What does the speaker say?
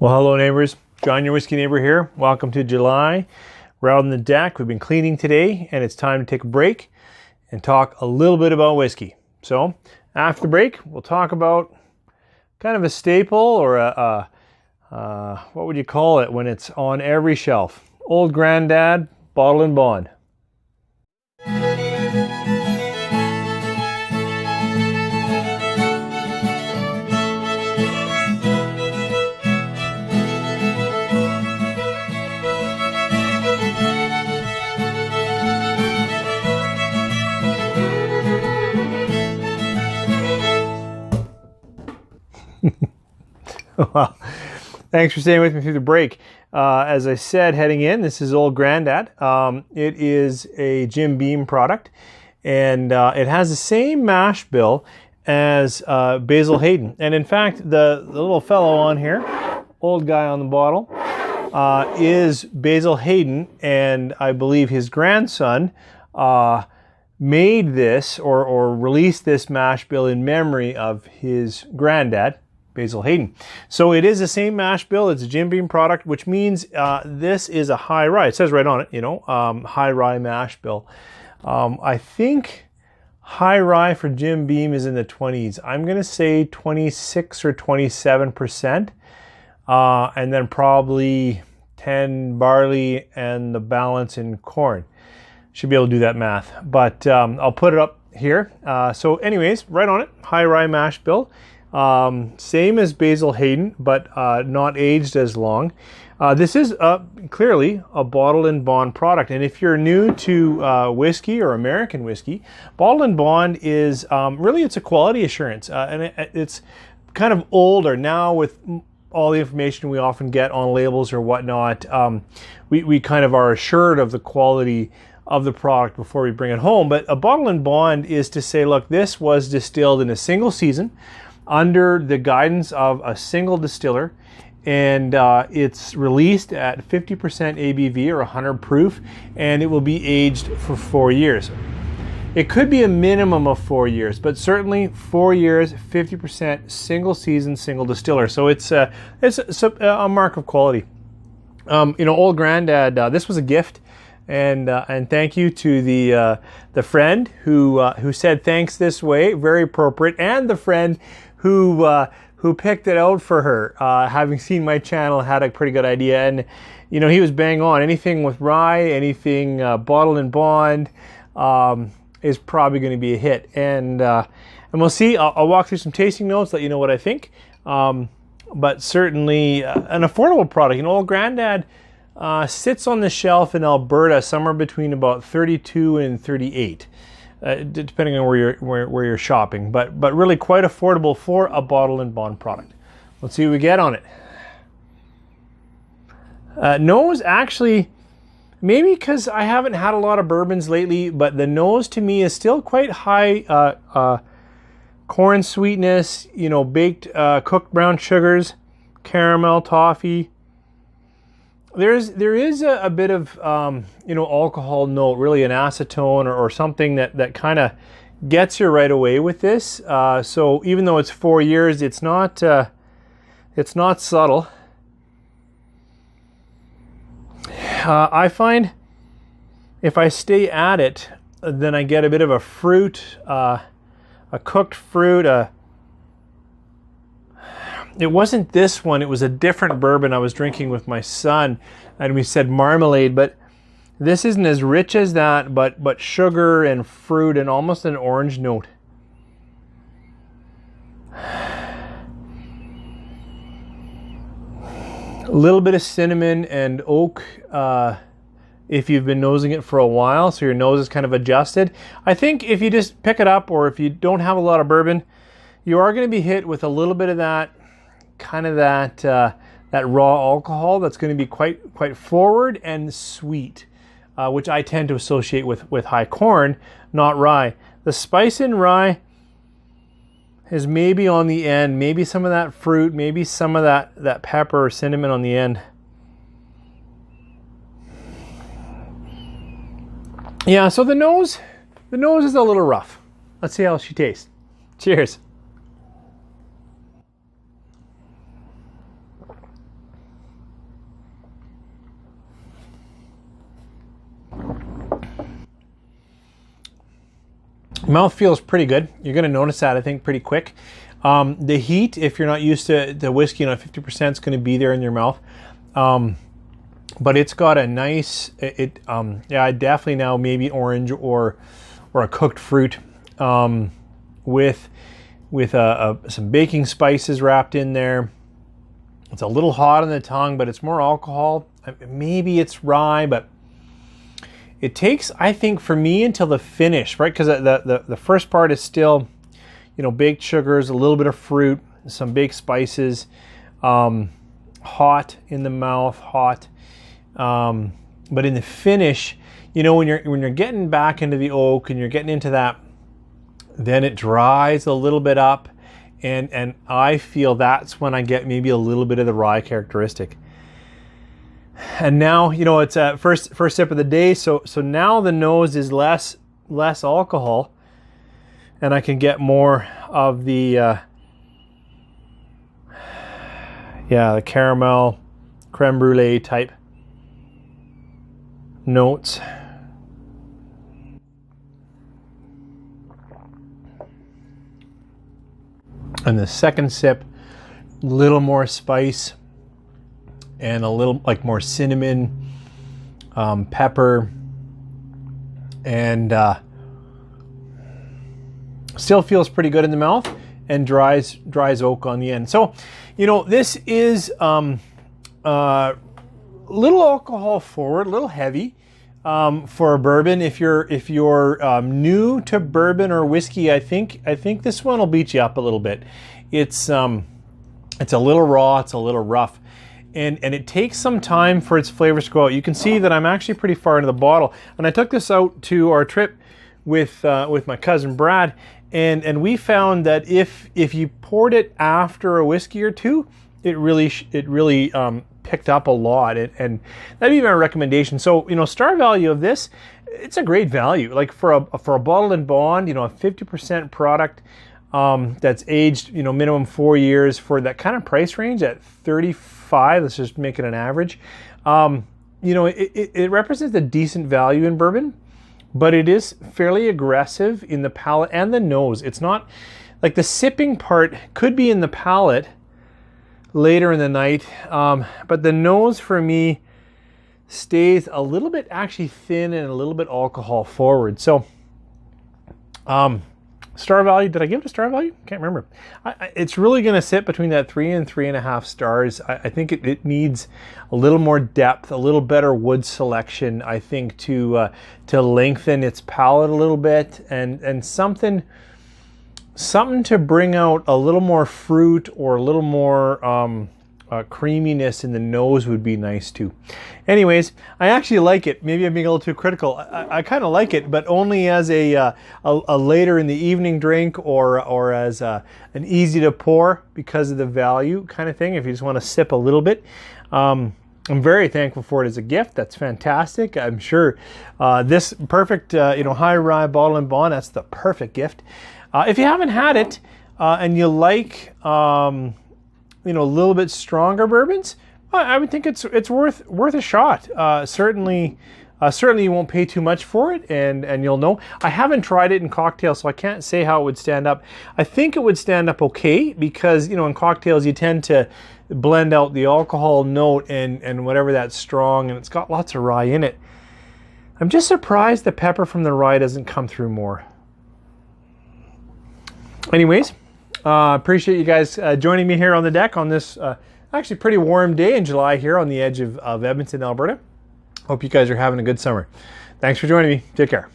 Well, hello neighbors. John, your whiskey neighbor here. Welcome to July. We're out on the deck. We've been cleaning today, and it's time to take a break and talk a little bit about whiskey. So, after the break, we'll talk about kind of a staple or what would you call it when it's on every shelf? Old Granddad, Bottle and Bond. Well, thanks for staying with me through the break. As I said, heading in, this is Old Granddad. It is a Jim Beam product, and it has the same mash bill as Basil Hayden. And in fact, the little fellow on here, old guy on the bottle, is Basil Hayden, and I believe his grandson made this or released this mash bill in memory of his granddad, Basil Hayden. So it is the same mash bill. It's a Jim Beam product, which means this is a high rye. It says right on it, high rye mash bill. I think high rye for Jim Beam is in the 20s. I'm going to say 26 or 27%. And then probably 10 barley and the balance in corn. Should be able to do that math. But I'll put it up here. So anyways, right on it, high rye mash bill. Same as Basil Hayden, but not aged as long. This is clearly a Bottle and Bond product, and if you're new to whiskey or American whiskey, Bottle and Bond is really, it's a quality assurance, and it's kind of older now with all the information we often get on labels or whatnot. We kind of are assured of the quality of the product before we bring it home. But a Bottle and Bond is to say, look, this was distilled in a single season, under the guidance of a single distiller, and it's released at 50% ABV or 100 proof, and it will be aged for 4 years. It could be a minimum of 4 years, but certainly 4 years, 50% single season, single distiller. So it's a mark of quality. Old Granddad, this was a gift, and thank you to the friend who said thanks this way, very appropriate, and the friend who picked it out for her, having seen my channel, had a pretty good idea. And he was bang on. Anything with rye, anything Bottle and Bond is probably going to be a hit. And we'll see. I'll walk through some tasting notes, let you know what I think. But certainly an affordable product. Old Granddad sits on the shelf in Alberta somewhere between about 32 and 38. Depending on where you're shopping, but really quite affordable for a Bottle and Bond product. Let's see what we get on it. Nose, actually, maybe because I haven't had a lot of bourbons lately, but the nose to me is still quite high corn sweetness, baked cooked brown sugars, caramel, toffee. There is a bit of alcohol note, really an acetone or something that kind of gets you right away with this. So even though it's 4 years, it's not subtle. I find if I stay at it, then I get a bit of a fruit, a cooked fruit. It wasn't this one, it was a different bourbon I was drinking with my son, and we said marmalade, but this isn't as rich as that, but sugar and fruit and almost an orange note. A little bit of cinnamon and oak if you've been nosing it for a while, so your nose is kind of adjusted. I think if you just pick it up, or if you don't have a lot of bourbon, you are going to be hit with a little bit of that that raw alcohol that's going to be quite forward and sweet, which I tend to associate with high corn, not rye. The spice in rye is maybe on the end, maybe some of that fruit, maybe some of that pepper or cinnamon on the end. Yeah, so the nose is a little rough. Let's see how she tastes. Cheers. Mouth feels pretty good. You're going to notice that, I think, pretty quick. The heat, if you're not used to the whiskey, 50% is going to be there in your mouth. But it's got a nice, yeah, definitely now maybe orange or a cooked fruit with some baking spices wrapped in there. It's a little hot on the tongue, but it's more alcohol. Maybe it's rye, but it takes, I think, for me until the finish, right? Because the first part is still, baked sugars, a little bit of fruit, some baked spices, hot in the mouth, hot. But in the finish, when you're getting back into the oak and you're getting into that, then it dries a little bit up, and I feel that's when I get maybe a little bit of the rye characteristic. And now, it's first sip of the day, so now the nose is less alcohol, and I can get more of the the caramel, creme brulee type notes. And the second sip, a little more spice and a little more cinnamon, pepper, and still feels pretty good in the mouth, and dries oak on the end. So, this is little alcohol forward, a little heavy for a bourbon. If you're new to bourbon or whiskey, I think this one will beat you up a little bit. It's a little raw, it's a little rough, and it takes some time for its flavors to go out. You can see that I'm actually pretty far into the bottle, and I took this out to our trip with my cousin Brad, and we found that if you poured it after a whiskey or two, it really picked up a lot, and that'd be my recommendation. So star value of this, it's a great value. Like for a bottled and bond, a 50% product that's aged minimum 4 years for that kind of price range at 35. Let's just make it an average. It represents a decent value in bourbon, but it is fairly aggressive in the palate and the nose. It's not like the sipping part could be in the palate later in the night, but the nose for me stays a little bit actually thin and a little bit alcohol forward. So star value, did I give it a star value? Can't remember. It's really going to sit between that 3 and 3.5 stars. I think it needs a little more depth, a little better wood selection, I think, to lengthen its palate a little bit, and something to bring out a little more fruit or a little more creaminess in the nose would be nice too. Anyways, I actually like it. Maybe I'm being a little too critical. I kind of like it, but only as a later in the evening drink or as an easy to pour because of the value kind of thing. If you just want to sip a little bit. I'm very thankful for it as a gift. That's fantastic. I'm sure this perfect, high rye bottle and bond, that's the perfect gift. If you haven't had it and you like, a little bit stronger bourbons, I would think it's worth a shot. Certainly you won't pay too much for it, and you'll know. I haven't tried it in cocktails, so I can't say how it would stand up. I think it would stand up okay because in cocktails you tend to blend out the alcohol note and whatever that's strong, and it's got lots of rye in it. I'm just surprised the pepper from the rye doesn't come through more. Anyways, appreciate you guys joining me here on the deck on this actually pretty warm day in July here on the edge of Edmonton, Alberta. Hope you guys are having a good summer. Thanks for joining me. Take care.